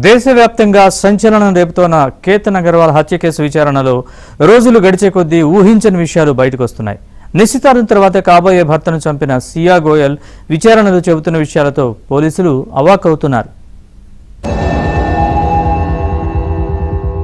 దేశవ్యాప్తంగా సంచలనం రేపుతోన్న కేతన్ అగర్వాల్ హత్య కేసు విచారణలో రోజులు గడిచే కొద్దీ ఊహించని విషయాలు బయటకు వస్తున్నాయి. నిశ్చితార్థం తర్వాత కాబోయే భర్తను చంపిన సియా గోయల్ విచారణలో చెబుతున్న విషయాలతో పోలీసులు అవాక్కవుతున్నారు.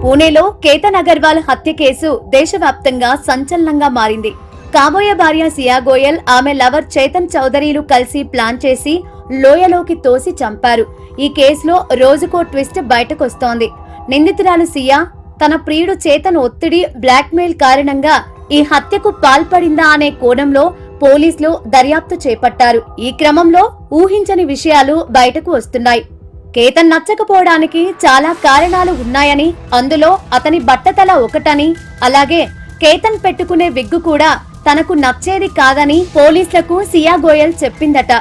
పూణేలో కేతన్ అగర్వాల్ హత్య కేసు దేశవ్యాప్తంగా సంచలనంగా మారింది. కాబోయే భార్య సియా గోయల్, ఆమె లవర్ చేతన్ చౌదరీలు కలిసి ప్లాన్ చేసి లోయలోకి తోసి చంపారు. ఈ కేసులో రోజుకో ట్విస్ట్ బయటకొస్తోంది. నిందితురాలు సియా తన ప్రియుడు చేతన్ ఒత్తిడి, బ్లాక్మెయిల్ కారణంగా ఈ హత్యకు పాల్పడిందా అనే కోణంలో పోలీసులు దర్యాప్తు చేపట్టారు. ఈ క్రమంలో ఊహించని విషయాలు బయటకు వస్తున్నాయి. కేతన్ నచ్చకపోవడానికి చాలా కారణాలు ఉన్నాయని, అందులో అతని బట్టతల ఒకటని, అలాగే కేతన్ పెట్టుకునే విగ్గు కూడా తనకు నచ్చేది కాదని పోలీసులకు సియా గోయల్ చెప్పిందట.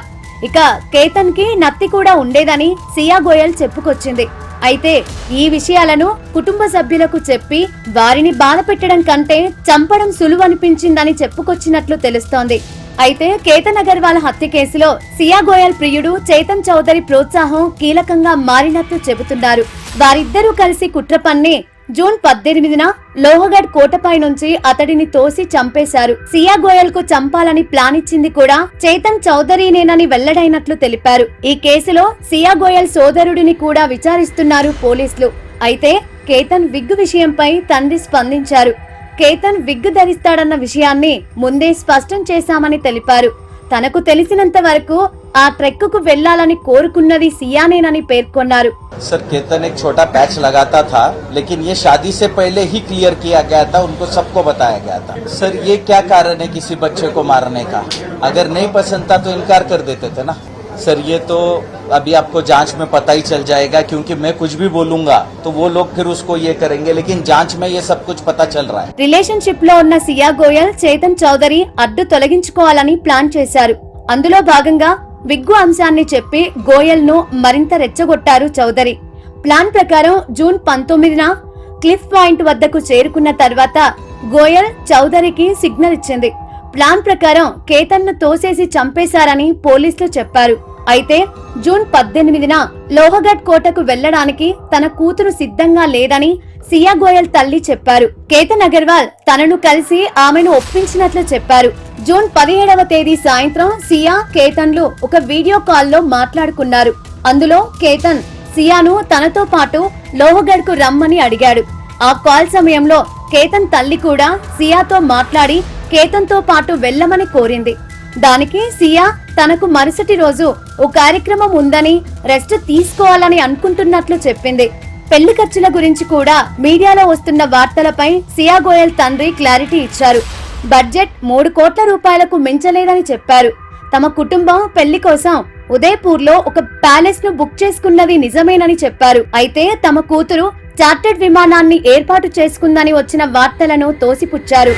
ఇక కేతన్ కి నత్తి కూడా ఉండేదని సియా గోయల్ చెప్పుకొచ్చింది. అయితే ఈ విషయాలను కుటుంబ సభ్యులకు చెప్పి వారిని బాధ పెట్టడం కంటే చంపడం సులువు అనిపించిందని చెప్పుకొచ్చినట్లు తెలుస్తోంది. అయితే కేతన్ అగర్వాల్ హత్య కేసులో సియా గోయల్ ప్రియుడు చేతన్ చౌదరి ప్రోత్సాహం కీలకంగా మారినట్లు చెబుతున్నారు. వారిద్దరూ కలిసి కుట్ర పన్ని జూన్ 18న లోహగఢ్ కోటపై నుంచి అతడిని తోసి చంపేశారు. సియా గోయల్ కు చంపాలని ప్లాన్ ఇచ్చింది కూడా చేతన్ చౌదరీనేనని వెల్లడైనట్లు తెలిపారు. ఈ కేసులో సియా గోయల్ సోదరుడిని కూడా విచారిస్తున్నారు పోలీసులు. అయితే కేతన్ విగ్గు విషయంపై తండ్రి స్పందించారు. కేతన్ విగ్గు ధరిస్తాడన్న విషయాన్ని ముందే స్పష్టం చేశామని తెలిపారు. తనకు తెలిసినంత వరకు ఆ ట్రెక్కు వెళ్లాలని కోరుకున్నది సియానేనని పేర్కొన్నారు. सर केतन एक छोटा पैच लगाता था, लेकिन ये शादी से पहले ही क्लियर किया गया था, उनको सबको बताया गया था. सर ये क्या कारण है किसी बच्चे को मारने का? अगर नहीं पसंद था तो इनकार कर देते थे ना. सर ये तो अभी आपको जांच में पता ही चल जाएगा, क्योंकि मैं कुछ भी बोलूंगा तो वो लोग फिर उसको ये करेंगे, लेकिन जांच में ये सब कुछ पता चल रहा है. రిలేషన్షిప్ లో ఉన్న సియా గోయల్ చేతన్ చౌదరి అడ్డు తొలగించుకోవాలని ప్లాన్ చేశారు. అందులో భాగంగా విగ్గు అంశాన్ని చెప్పి గోయల్ ను మరింత రెచ్చగొట్టారు చౌదరి. ప్లాన్ ప్రకారం జూన్ 19న క్లిఫ్ పాయింట్ వద్దకు చేరుకున్న తర్వాత గోయల్ చౌదరికి సిగ్నల్ ఇచ్చింది. ప్లాన్ ప్రకారం కేతన్ ను తోసేసి చంపేశారని పోలీసులు చెప్పారు. అయితే జూన్ 18న లోహగఢ్ కోటకు వెళ్లడానికి తన కూతురు సిద్ధంగా లేదని సియా గోయల్ తల్లి చెప్పారు. కేతన్ అగర్వాల్ తనను కలిసి ఆమెను ఒప్పించినట్లు చెప్పారు. జూన్ 17వ తేదీ సాయంత్రం సియా, కేతన్లు ఒక వీడియో కాల్లో మాట్లాడుకున్నారు. అందులో కేతన్ సియాను తనతో పాటు లోహగఢ్ కు రమ్మని అడిగాడు. ఆ కాల్ సమయంలో కేతన్ తల్లి కూడా సియాతో మాట్లాడి కేతన్ తో పాటు వెళ్లమని కోరింది. దానికి సియా తనకు మరుసటి రోజు ఓ కార్యక్రమం ఉందని, రెస్ట్ తీసుకోవాలని అనుకుంటున్నట్లు చెప్పింది. పెళ్లి ఖర్చుల గురించి కూడా మీడియాలో వస్తున్న వార్తలపై సియా గోయల్ తండ్రి క్లారిటీ ఇచ్చారు. బడ్జెట్ 3 కోట్ల రూపాయలకు మించలేదని చెప్పారు. తమ కుటుంబం పెళ్లి కోసం ఉదయపూర్ లో ఒక ప్యాలెస్ ను బుక్ చేసుకున్నది నిజమేనని చెప్పారు. అయితే తమ కూతురు చార్టర్డ్ విమానాన్ని ఏర్పాటు చేసుకుందని వచ్చిన వార్తలను తోసిపుచ్చారు.